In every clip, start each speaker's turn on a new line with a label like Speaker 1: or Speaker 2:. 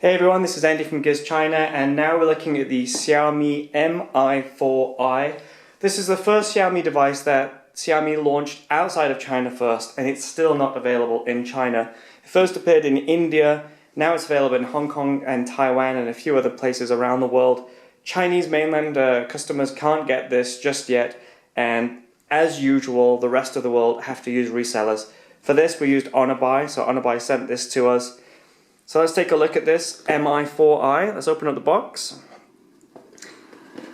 Speaker 1: Hey everyone, this is Andy from GizChina, and now we're looking at the Xiaomi Mi4i. This is the first Xiaomi device that Xiaomi launched outside of China first, and it's still not available in China. It first appeared in India, now it's available in Hong Kong and Taiwan and a few other places around the world. Chinese mainland customers can't get this just yet, and as usual, the rest of the world have to use resellers. For this, we used unibody, so unibody sent this to us. So let's take a look at this Mi4i. Let's open up the box.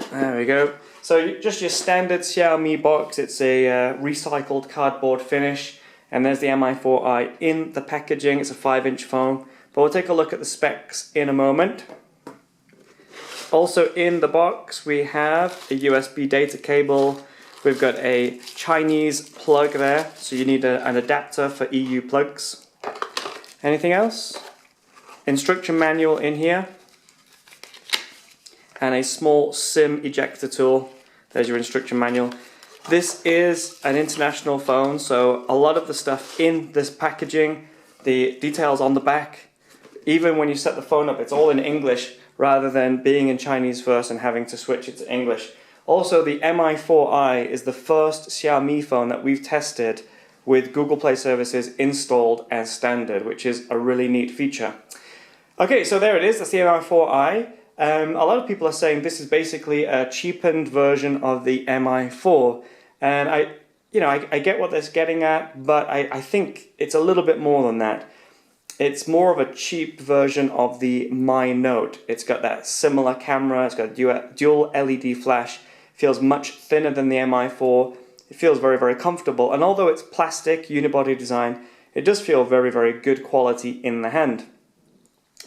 Speaker 1: There we go. So just your standard Xiaomi box. It's a recycled cardboard finish. And there's the Mi4i in the packaging. It's a 5-inch phone. But we'll take a look at the specs in a moment. Also in the box we have a USB data cable. We've got a Chinese plug there. So you need an adapter for EU plugs. Anything else? Instruction manual in here, and a small SIM ejector tool. There's your instruction manual. This is an international phone, so a lot of the stuff in this packaging, the details on the back, even when you set the phone up, it's all in English rather than being in Chinese first and having to switch it to English. Also, the Mi4i is the first Xiaomi phone that we've tested with Google Play services installed as standard, which is a really neat feature. Okay, so there it is, that's the Mi4i. A lot of people are saying this is basically a cheapened version of the Mi4. And I get what they're getting at, but I think it's a little bit more than that. It's more of a cheap version of the Mi Note. It's got that similar camera, it's got dual LED flash, feels much thinner than the Mi4. It feels very, very comfortable. And although it's plastic, unibody design, it does feel very, very good quality in the hand.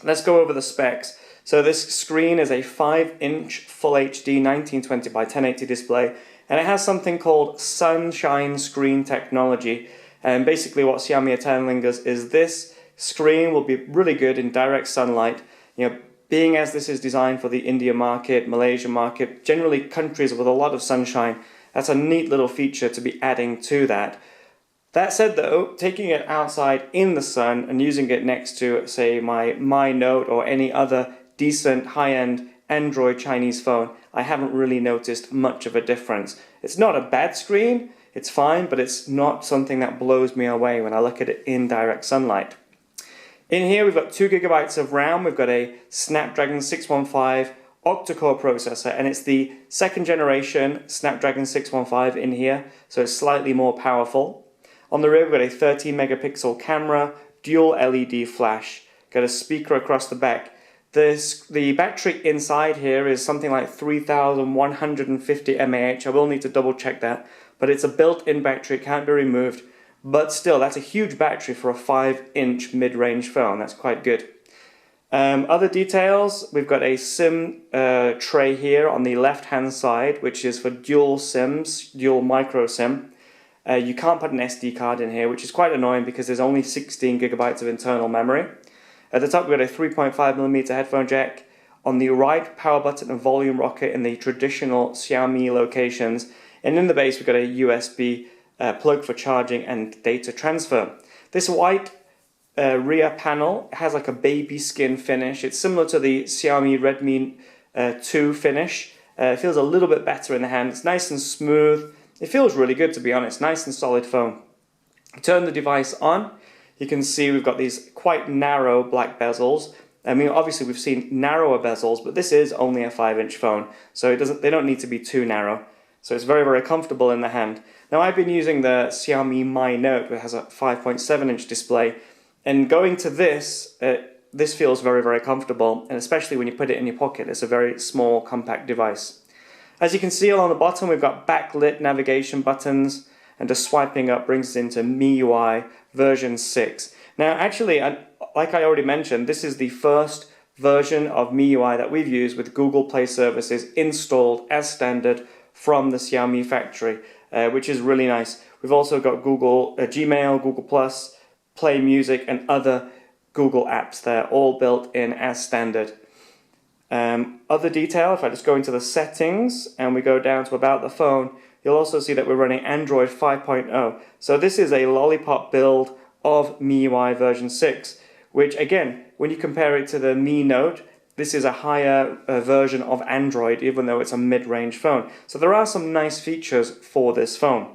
Speaker 1: Let's go over the specs. So this screen is a 5-inch Full HD 1920 by 1080 display, and it has something called sunshine screen technology. And basically what Xiaomi are telling us is this screen will be really good in direct sunlight. Being as this is designed for the India market, Malaysia market, generally countries with a lot of sunshine, that's a neat little feature to be adding to that. That said though, taking it outside in the sun and using it next to, say, my Mi Note or any other decent high-end Android Chinese phone, I haven't really noticed much of a difference. It's not a bad screen, it's fine, but it's not something that blows me away when I look at it in direct sunlight. In here we've got 2 GB of RAM, we've got a Snapdragon 615 octa-core processor, and it's the 2nd generation Snapdragon 615 in here, so it's slightly more powerful. On the rear we've got a 13 megapixel camera, dual LED flash, got a speaker across the back. The battery inside here is something like 3150 mAh. I will need to double check that, but it's a built-in battery, it can't be removed. But still, that's a huge battery for a 5-inch mid-range phone, that's quite good. Other details, we've got a SIM tray here on the left-hand side, which is for dual SIMs, dual micro SIM. You can't put an SD card in here, which is quite annoying because there's only 16 gigabytes of internal memory. At the top we've got a 3.5mm headphone jack. On the right, power button and volume rocker in the traditional Xiaomi locations. And in the base we've got a USB plug for charging and data transfer. This white rear panel has like a baby skin finish. It's similar to the Xiaomi Redmi 2 finish. It feels a little bit better in the hand. It's nice and smooth. It feels really good, to be honest, nice and solid phone. Turn the device on, you can see we've got these quite narrow black bezels. I mean, obviously we've seen narrower bezels, but this is only a 5-inch phone, so they don't need to be too narrow. So it's very, very comfortable in the hand. Now I've been using the Xiaomi Mi Note, which has a 5.7-inch display, and going to this, this feels very, very comfortable, and especially when you put it in your pocket, it's a very small, compact device. As you can see along the bottom, we've got backlit navigation buttons, and just swiping up brings us into MIUI version 6. Now actually, like I already mentioned, this is the first version of MIUI that we've used with Google Play services installed as standard from the Xiaomi factory, which is really nice. We've also got Gmail, Google+, Play Music, and other Google apps there, all built in as standard. Other detail, if I just go into the settings and we go down to about the phone, you'll also see that we're running Android 5.0. So this is a lollipop build of MIUI version 6. which again, when you compare it to the Mi Note, this is a higher version of Android, even though it's a mid-range phone. So there are some nice features for this phone.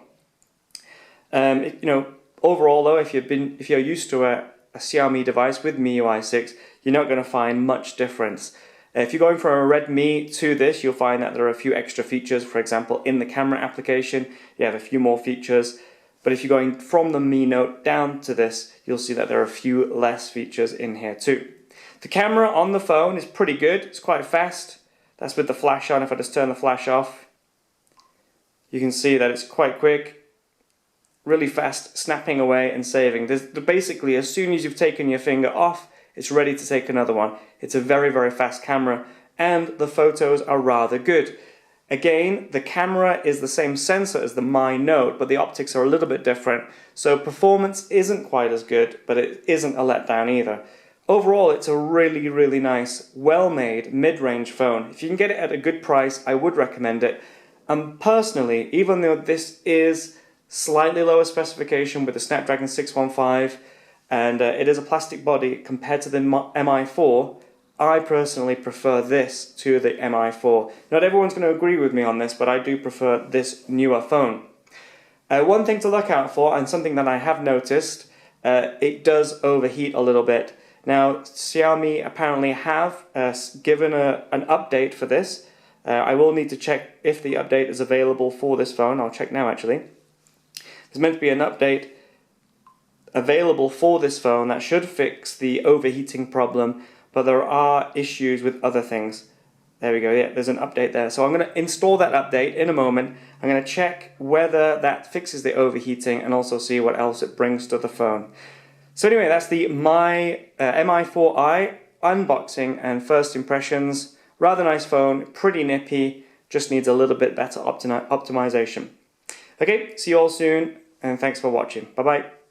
Speaker 1: Overall though, if you're used to a Xiaomi device with MIUI 6, you're not going to find much difference. If you're going from a Redmi to this, you'll find that there are a few extra features. For example, in the camera application, you have a few more features. But if you're going from the Mi Note down to this, you'll see that there are a few less features in here too. The camera on the phone is pretty good. It's quite fast. That's with the flash on. If I just turn the flash off, you can see that it's quite quick. Really fast, snapping away and saving. Basically, as soon as you've taken your finger off, it's ready to take another one. It's a very, very fast camera, and the photos are rather good. Again, the camera is the same sensor as the Mi Note, but the optics are a little bit different. So performance isn't quite as good, but it isn't a letdown either. Overall, it's a really, really nice, well-made, mid-range phone. If you can get it at a good price, I would recommend it. And personally, even though this is slightly lower specification with the Snapdragon 615, and it is a plastic body compared to the Mi4, I personally prefer this to the Mi4. Not everyone's going to agree with me on this, but I do prefer this newer phone. One thing to look out for, and something that I have noticed, it does overheat a little bit. Now, Xiaomi apparently have given an update for this. I will need to check if the update is available for this phone. I'll check now actually. There's meant to be an update available for this phone that should fix the overheating problem, but there are issues with other things. There we go, yeah, there's an update there. So I'm going to install that update in a moment. I'm going to check whether that fixes the overheating and also see what else it brings to the phone. So anyway, that's the Mi4i unboxing and first impressions. Rather nice phone, pretty nippy, just needs a little bit better optimization. Okay, see you all soon, and thanks for watching. Bye-bye.